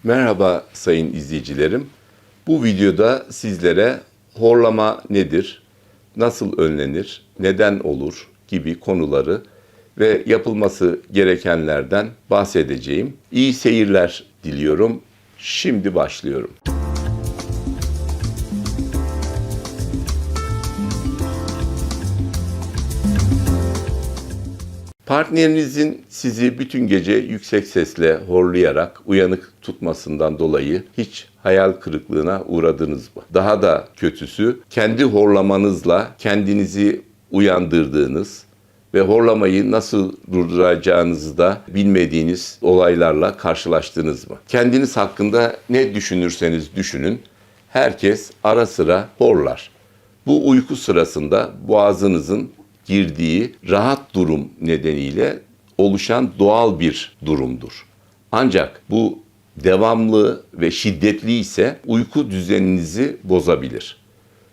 Merhaba sayın izleyicilerim. Bu videoda sizlere horlama nedir, nasıl önlenir, neden olur gibi konuları ve yapılması gerekenlerden bahsedeceğim. İyi seyirler diliyorum. Şimdi başlıyorum. Partnerinizin sizi bütün gece yüksek sesle horlayarak uyanık tutmasından dolayı hiç hayal kırıklığına uğradınız mı? Daha da kötüsü, kendi horlamanızla kendinizi uyandırdığınız ve horlamayı nasıl durduracağınızı da bilmediğiniz olaylarla karşılaştınız mı? Kendiniz hakkında ne düşünürseniz düşünün, herkes ara sıra horlar. Bu uyku sırasında boğazınızın girdiği rahat durum nedeniyle oluşan doğal bir durumdur. Ancak bu devamlı ve şiddetli ise uyku düzeninizi bozabilir.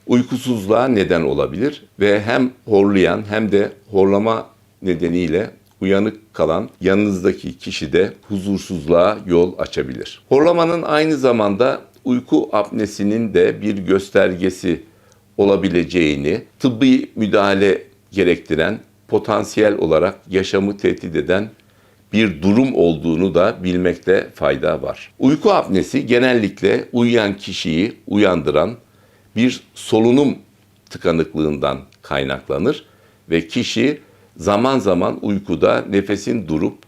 Uykusuzluğa neden olabilir ve hem horlayan hem de horlama nedeniyle uyanık kalan yanınızdaki kişi de huzursuzluğa yol açabilir. Horlamanın aynı zamanda uyku apnesinin de bir göstergesi olabileceğini, tıbbi müdahale gerektiren, potansiyel olarak yaşamı tehdit eden bir durum olduğunu da bilmekte fayda var. Uyku apnesi genellikle uyuyan kişiyi uyandıran bir solunum tıkanıklığından kaynaklanır ve kişi zaman zaman uykuda nefesin durup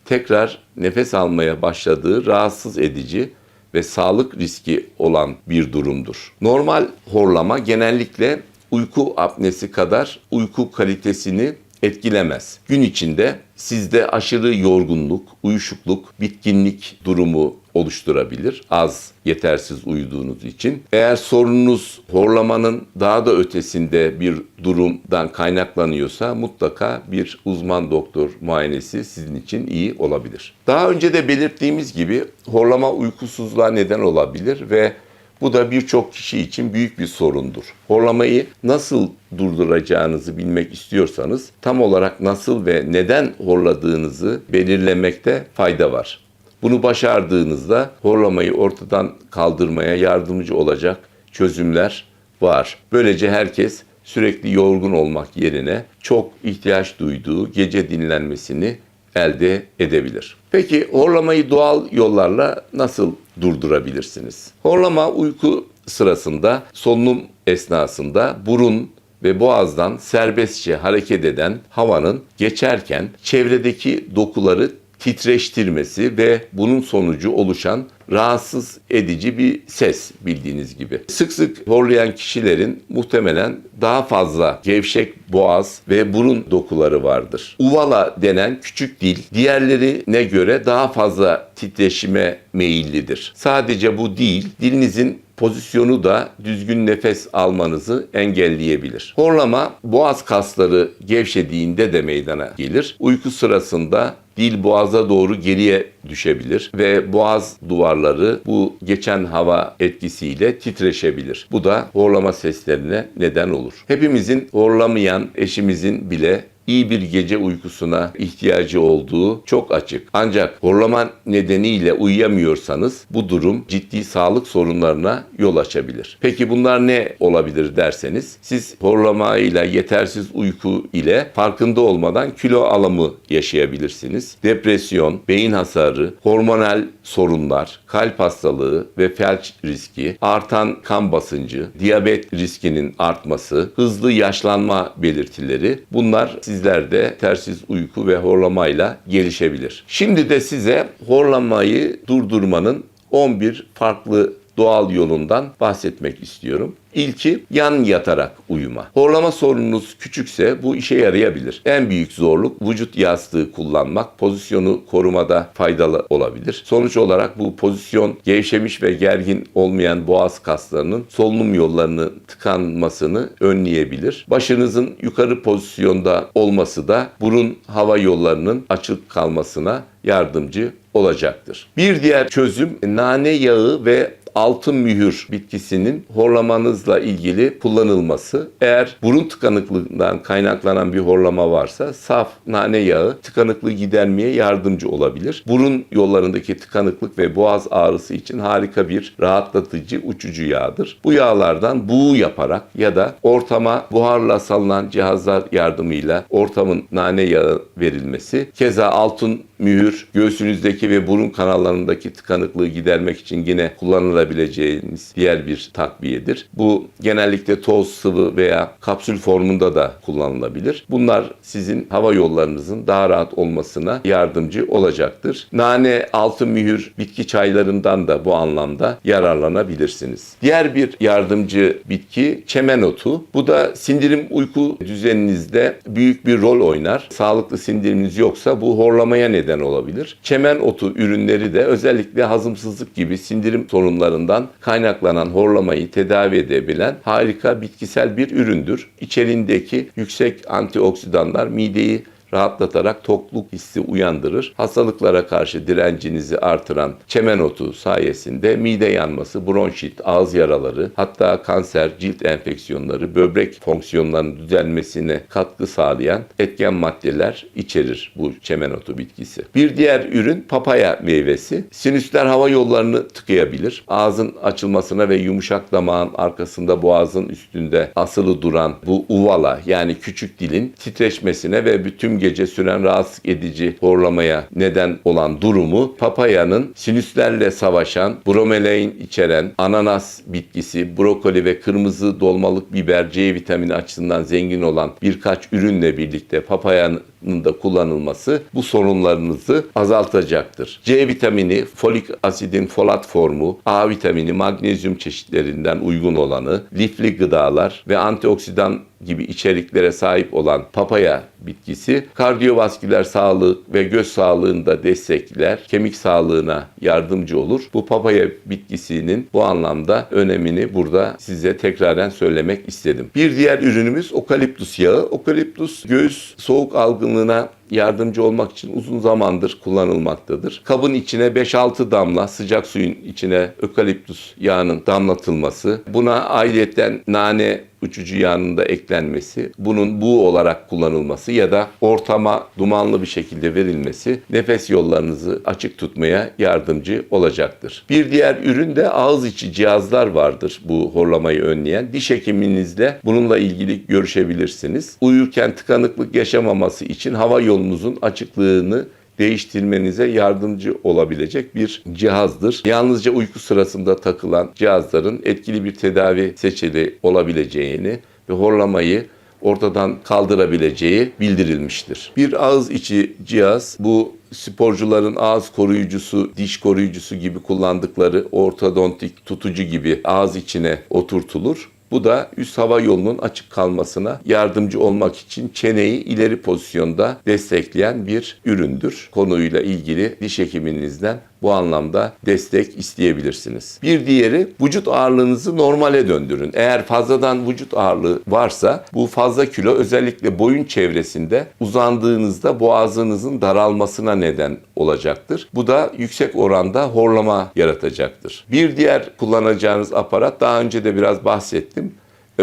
tekrar nefes almaya başladığı rahatsız edici ve sağlık riski olan bir durumdur. Normal horlama genellikle uyku apnesi kadar uyku kalitesini etkilemez. Gün içinde sizde aşırı yorgunluk, uyuşukluk, bitkinlik durumu oluşturabilir. Az, yetersiz uyuduğunuz için. Eğer sorununuz horlamanın daha da ötesinde bir durumdan kaynaklanıyorsa mutlaka bir uzman doktor muayenesi sizin için iyi olabilir. Daha önce de belirttiğimiz gibi horlama uykusuzluğa neden olabilir ve bu da birçok kişi için büyük bir sorundur. Horlamayı nasıl durduracağınızı bilmek istiyorsanız tam olarak nasıl ve neden horladığınızı belirlemekte fayda var. Bunu başardığınızda horlamayı ortadan kaldırmaya yardımcı olacak çözümler var. Böylece herkes sürekli yorgun olmak yerine çok ihtiyaç duyduğu gece dinlenmesini elde edebilir. Peki horlamayı doğal yollarla nasıl durdurabilirsiniz? Horlama uyku sırasında, solunum esnasında burun ve boğazdan serbestçe hareket eden havanın geçerken çevredeki dokuları titreştirmesi ve bunun sonucu oluşan rahatsız edici bir ses bildiğiniz gibi. Sık sık horlayan kişilerin muhtemelen daha fazla gevşek boğaz ve burun dokuları vardır. Uvala denen küçük dil diğerlerine göre daha fazla titreşime meyillidir. Sadece bu değil, dilinizin pozisyonu da düzgün nefes almanızı engelleyebilir. Horlama boğaz kasları gevşediğinde de meydana gelir. Uyku sırasında dil boğaza doğru geriye düşebilir ve boğaz duvarları bu geçen hava etkisiyle titreşebilir. Bu da horlama seslerine neden olur. Hepimizin horlamayan eşimizin bile iyi bir gece uykusuna ihtiyacı olduğu çok açık. Ancak horlama nedeniyle uyuyamıyorsanız bu durum ciddi sağlık sorunlarına yol açabilir. Peki bunlar ne olabilir derseniz, siz horlamayla, yetersiz uyku ile farkında olmadan kilo alımı yaşayabilirsiniz. Depresyon, beyin hasarı, hormonal sorunlar, kalp hastalığı ve felç riski, artan kan basıncı, diyabet riskinin artması, hızlı yaşlanma belirtileri, bunlar sizlerde yetersiz uyku ve horlamayla gelişebilir. Şimdi de size horlamayı durdurmanın 11 farklı doğal yolundan bahsetmek istiyorum. İlki yan yatarak uyuma. Horlama sorununuz küçükse bu işe yarayabilir. En büyük zorluk vücut yastığı kullanmak, pozisyonu korumada faydalı olabilir. Sonuç olarak bu pozisyon gevşemiş ve gergin olmayan boğaz kaslarının solunum yollarının tıkanmasını önleyebilir. Başınızın yukarı pozisyonda olması da burun hava yollarının açık kalmasına yardımcı olacaktır. Bir diğer çözüm nane yağı ve altın mühür bitkisinin horlamanızla ilgili kullanılması. Eğer burun tıkanıklığından kaynaklanan bir horlama varsa saf nane yağı tıkanıklığı gidermeye yardımcı olabilir. Burun yollarındaki tıkanıklık ve boğaz ağrısı için harika bir rahatlatıcı uçucu yağdır. Bu yağlardan buğu yaparak ya da ortama buharla salınan cihazlar yardımıyla ortamın nane yağı verilmesi. Keza altın mühür göğsünüzdeki ve burun kanallarındaki tıkanıklığı gidermek için yine kullanılabileceğiniz diğer bir takviyedir. Bu genellikle toz, sıvı veya kapsül formunda da kullanılabilir. Bunlar sizin hava yollarınızın daha rahat olmasına yardımcı olacaktır. Nane, altın mühür bitki çaylarından da bu anlamda yararlanabilirsiniz. Diğer bir yardımcı bitki çemen otu. Bu da sindirim uyku düzeninizde büyük bir rol oynar. Sağlıklı sindiriminiz yoksa bu horlamaya neden olabilir. Çemen otu ürünleri de özellikle hazımsızlık gibi sindirim sorunlarından kaynaklanan horlamayı tedavi edebilen harika bitkisel bir üründür. İçerindeki yüksek antioksidanlar mideyi rahatlatarak tokluk hissi uyandırır. Hastalıklara karşı direncinizi artıran çemen otu sayesinde mide yanması, bronşit, ağız yaraları, hatta kanser, cilt enfeksiyonları, böbrek fonksiyonlarının düzelmesine katkı sağlayan etken maddeler içerir bu çemen otu bitkisi. Bir diğer ürün papaya meyvesi. Sinüsler hava yollarını tıkayabilir. Ağzın açılmasına ve yumuşak damağın arkasında boğazın üstünde asılı duran bu uvala yani küçük dilin titreşmesine ve bütün gece süren rahatsız edici horlamaya neden olan durumu papayanın sinüslerle savaşan, bromelain içeren ananas bitkisi, brokoli ve kırmızı dolmalık biber C vitamini açısından zengin olan birkaç ürünle birlikte papayanın da kullanılması bu sorunlarınızı azaltacaktır. C vitamini, folik asidin folat formu, A vitamini, magnezyum çeşitlerinden uygun olanı, lifli gıdalar ve antioksidan gibi içeriklere sahip olan papaya bitkisi kardiyovasküler sağlık ve göz sağlığını da destekler, kemik sağlığına yardımcı olur. Bu papaya bitkisinin bu anlamda önemini burada size tekraren söylemek istedim. Bir diğer ürünümüz okaliptus yağı. Okaliptus göğüs soğuk algınlığına yardımcı olmak için uzun zamandır kullanılmaktadır. Kabın içine 5-6 damla sıcak suyun içine ökaliptus yağının damlatılması, buna ayrıyeten nane uçucu yağının da eklenmesi, bunun buğu olarak kullanılması ya da ortama dumanlı bir şekilde verilmesi nefes yollarınızı açık tutmaya yardımcı olacaktır. Bir diğer ürün de ağız içi cihazlar vardır bu horlamayı önleyen. Diş hekiminizle bununla ilgili görüşebilirsiniz. Uyurken tıkanıklık yaşamaması için hava yolunuzun açıklığını değiştirmenize yardımcı olabilecek bir cihazdır. Yalnızca uyku sırasında takılan cihazların etkili bir tedavi seçeneği olabileceğini ve horlamayı ortadan kaldırabileceği bildirilmiştir. Bir ağız içi cihaz, bu sporcuların ağız koruyucusu, diş koruyucusu gibi kullandıkları ortodontik tutucu gibi ağız içine oturtulur. Bu da üst hava yolunun açık kalmasına yardımcı olmak için çeneyi ileri pozisyonda destekleyen bir üründür. Konuyla ilgili diş hekiminizden bu anlamda destek isteyebilirsiniz. Bir diğeri vücut ağırlığınızı normale döndürün. Eğer fazladan vücut ağırlığı varsa bu fazla kilo özellikle boyun çevresinde uzandığınızda boğazınızın daralmasına neden olacaktır. Bu da yüksek oranda horlama yaratacaktır. Bir diğer kullanacağınız aparat daha önce de biraz bahsettim.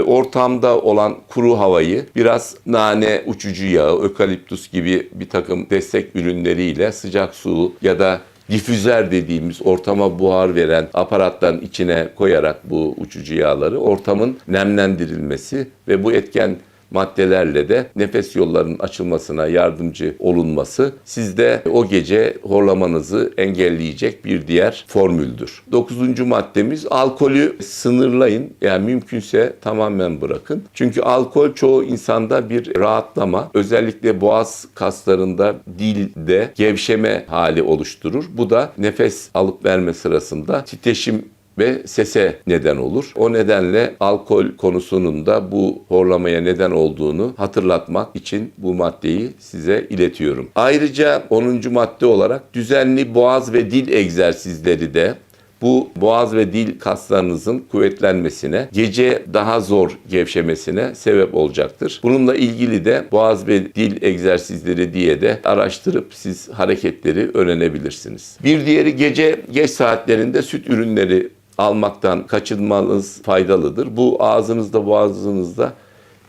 Ortamda olan kuru havayı biraz nane uçucu yağı, ökaliptus gibi bir takım destek ürünleriyle sıcak su ya da difüzer dediğimiz ortama buhar veren aparatların içine koyarak bu uçucu yağları ortamın nemlendirilmesi ve bu etken maddelerle de nefes yollarının açılmasına yardımcı olunması sizde o gece horlamanızı engelleyecek bir diğer formüldür. 9. maddemiz alkolü sınırlayın. Yani mümkünse tamamen bırakın. Çünkü alkol çoğu insanda bir rahatlama, özellikle boğaz kaslarında, dilde gevşeme hali oluşturur. Bu da nefes alıp verme sırasında titreşim ve sese neden olur. O nedenle alkol konusunun da bu horlamaya neden olduğunu hatırlatmak için bu maddeyi size iletiyorum. Ayrıca 10. madde olarak düzenli boğaz ve dil egzersizleri de bu boğaz ve dil kaslarınızın kuvvetlenmesine, gece daha zor gevşemesine sebep olacaktır. Bununla ilgili de boğaz ve dil egzersizleri diye de araştırıp siz hareketleri öğrenebilirsiniz. Bir diğeri gece geç saatlerinde süt ürünleri almaktan kaçınmanız faydalıdır. Bu ağzınızda, boğazınızda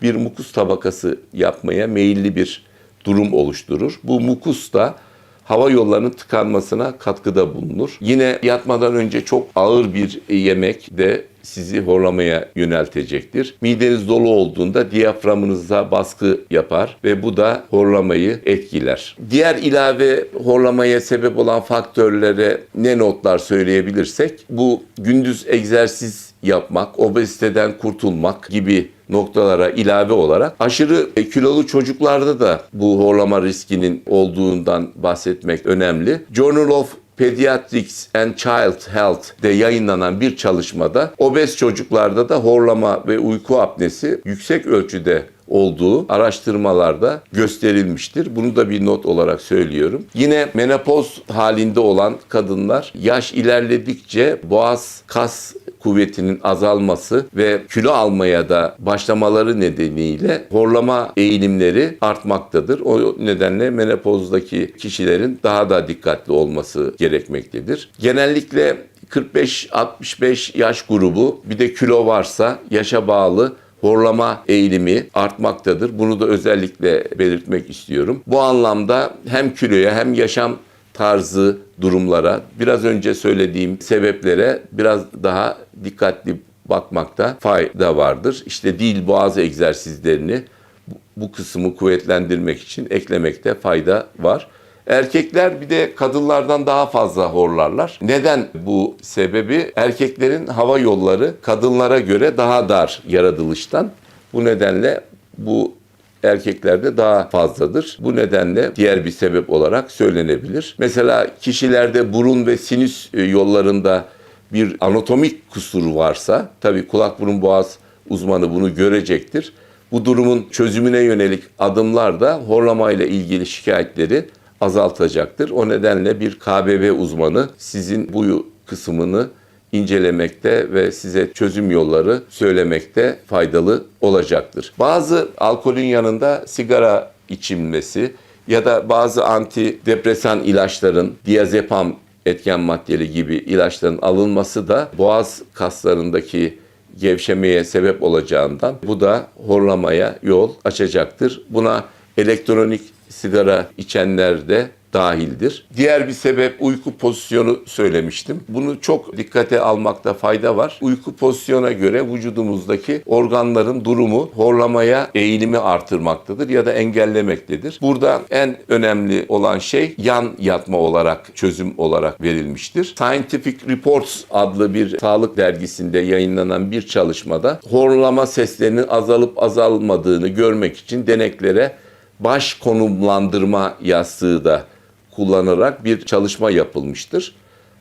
bir mukus tabakası yapmaya meyilli bir durum oluşturur. Bu mukus da hava yollarının tıkanmasına katkıda bulunur. Yine yatmadan önce çok ağır bir yemek de sizi horlamaya yöneltecektir. Mideniz dolu olduğunda diyaframınıza baskı yapar ve bu da horlamayı etkiler. Diğer ilave horlamaya sebep olan faktörlere ne notlar söyleyebilirsek, bu gündüz egzersiz yapmak, obeziteden kurtulmak gibi noktalara ilave olarak aşırı kilolu çocuklarda da bu horlama riskinin olduğundan bahsetmek önemli. Journal of Pediatrics and Child Health'de yayınlanan bir çalışmada obez çocuklarda da horlama ve uyku apnesi yüksek ölçüde olduğu araştırmalarda gösterilmiştir. Bunu da bir not olarak söylüyorum. Yine menopoz halinde olan kadınlar yaş ilerledikçe boğaz kas kuvvetinin azalması ve kilo almaya da başlamaları nedeniyle horlama eğilimleri artmaktadır. O nedenle menopozdaki kişilerin daha da dikkatli olması gerekmektedir. Genellikle 45-65 yaş grubu, bir de kilo varsa yaşa bağlı horlama eğilimi artmaktadır. Bunu da özellikle belirtmek istiyorum. Bu anlamda hem kiloya hem yaşam tarzı durumlara, biraz önce söylediğim sebeplere biraz daha dikkatli bakmakta fayda vardır. İşte dil boğaz egzersizlerini bu kısmı kuvvetlendirmek için eklemekte fayda var. Erkekler bir de kadınlardan daha fazla horlarlar. Neden bu sebebi? Erkeklerin hava yolları kadınlara göre daha dar yaratılıştan. Bu nedenle bu erkeklerde daha fazladır. Bu nedenle diğer bir sebep olarak söylenebilir. Mesela kişilerde burun ve sinüs yollarında bir anatomik kusuru varsa, tabii kulak burun boğaz uzmanı bunu görecektir. Bu durumun çözümüne yönelik adımlar da horlamayla ilgili şikayetleri azaltacaktır. O nedenle bir KBB uzmanı sizin bu kısmını incelemekte ve size çözüm yolları söylemekte faydalı olacaktır. Bazı alkolün yanında sigara içilmesi ya da bazı antidepresan ilaçların, diazepam etken maddeli gibi ilaçların alınması da boğaz kaslarındaki gevşemeye sebep olacağından bu da horlamaya yol açacaktır. Buna elektronik sigara içenler de dahildir. Diğer bir sebep uyku pozisyonu söylemiştim. Bunu çok dikkate almakta fayda var. Uyku pozisyona göre vücudumuzdaki organların durumu horlamaya eğilimi artırmaktadır ya da engellemektedir. Burada en önemli olan şey yan yatma olarak, çözüm olarak verilmiştir. Scientific Reports adlı bir sağlık dergisinde yayınlanan bir çalışmada horlama seslerinin azalıp azalmadığını görmek için deneklere baş konumlandırma yastığı da kullanarak bir çalışma yapılmıştır.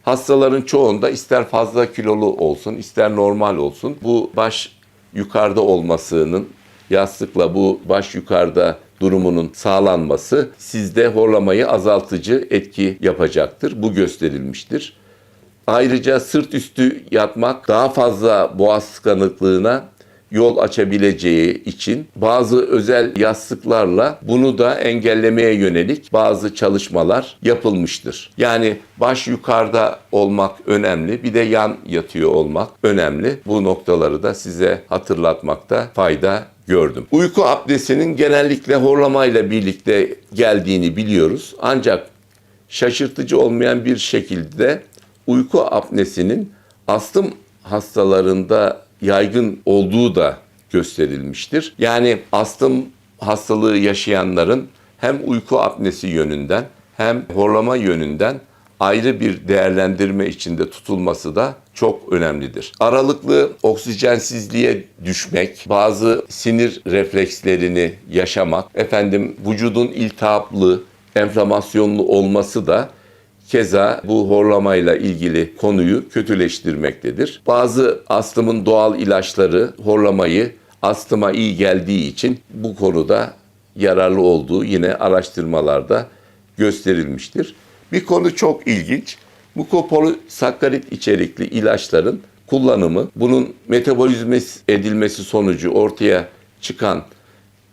Hastaların çoğunda ister fazla kilolu olsun, ister normal olsun, bu baş yukarıda olmasının, yastıkla bu baş yukarıda durumunun sağlanması sizde horlamayı azaltıcı etki yapacaktır. Bu gösterilmiştir. Ayrıca sırt üstü yatmak daha fazla boğaz tıkanıklığına yol açabileceği için bazı özel yastıklarla bunu da engellemeye yönelik bazı çalışmalar yapılmıştır. Yani baş yukarıda olmak önemli, bir de yan yatıyor olmak önemli. Bu noktaları da size hatırlatmakta fayda gördüm. Uyku apnesinin genellikle horlamayla birlikte geldiğini biliyoruz. Ancak şaşırtıcı olmayan bir şekilde uyku apnesinin astım hastalarında yaygın olduğu da gösterilmiştir. Yani astım hastalığı yaşayanların hem uyku apnesi yönünden hem horlama yönünden ayrı bir değerlendirme içinde tutulması da çok önemlidir. Aralıklı oksijensizliğe düşmek, bazı sinir reflekslerini yaşamak, vücudun iltihaplı, enflamasyonlu olması da keza bu horlamayla ilgili konuyu kötüleştirmektedir. Bazı astımın doğal ilaçları horlamayı astıma iyi geldiği için bu konuda yararlı olduğu yine araştırmalarda gösterilmiştir. Bir konu çok ilginç. Mukopolisakkarit içerikli ilaçların kullanımı, bunun metabolizme edilmesi sonucu ortaya çıkan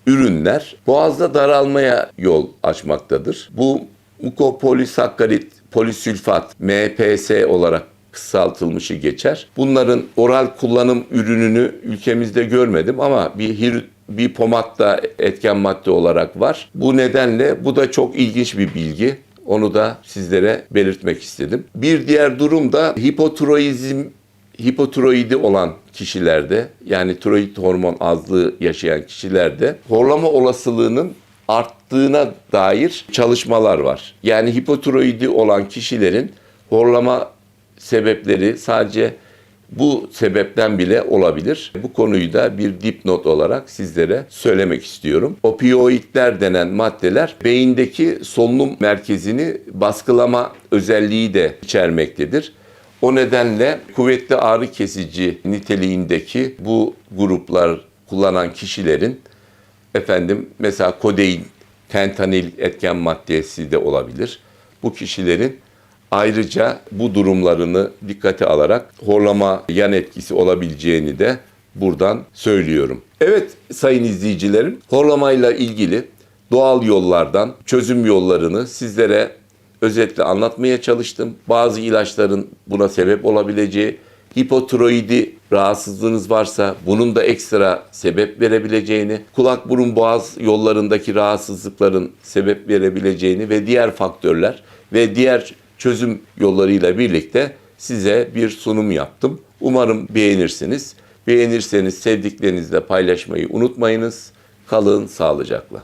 ürünler boğazda daralmaya yol açmaktadır. Bu mukopolisakkarit polisülfat, MPS olarak kısaltılmışı geçer. Bunların oral kullanım ürününü ülkemizde görmedim ama bir pomatta etken madde olarak var. Bu nedenle bu da çok ilginç bir bilgi. Onu da sizlere belirtmek istedim. Bir diğer durum da hipotiroidi olan kişilerde, yani tiroid hormon azlığı yaşayan kişilerde horlama olasılığının arttığına dair çalışmalar var. Yani hipotiroidi olan kişilerin horlama sebepleri sadece bu sebepten bile olabilir. Bu konuyu da bir dipnot olarak sizlere söylemek istiyorum. Opioidler denen maddeler beyindeki solunum merkezini baskılama özelliği de içermektedir. O nedenle kuvvetli ağrı kesici niteliğindeki bu gruplar kullanan kişilerin mesela kodein, fentanil etken maddesi de olabilir. Bu kişilerin ayrıca bu durumlarını dikkate alarak horlama yan etkisi olabileceğini de buradan söylüyorum. Evet sayın izleyicilerim, horlamayla ilgili doğal yollardan çözüm yollarını sizlere özetle anlatmaya çalıştım. Bazı ilaçların buna sebep olabileceği, hipotiroidi rahatsızlığınız varsa bunun da ekstra sebep verebileceğini, kulak burun boğaz yollarındaki rahatsızlıkların sebep verebileceğini ve diğer faktörler ve diğer çözüm yollarıyla birlikte size bir sunum yaptım. Umarım beğenirsiniz. Beğenirseniz sevdiklerinizle paylaşmayı unutmayınız. Kalın sağlıcakla.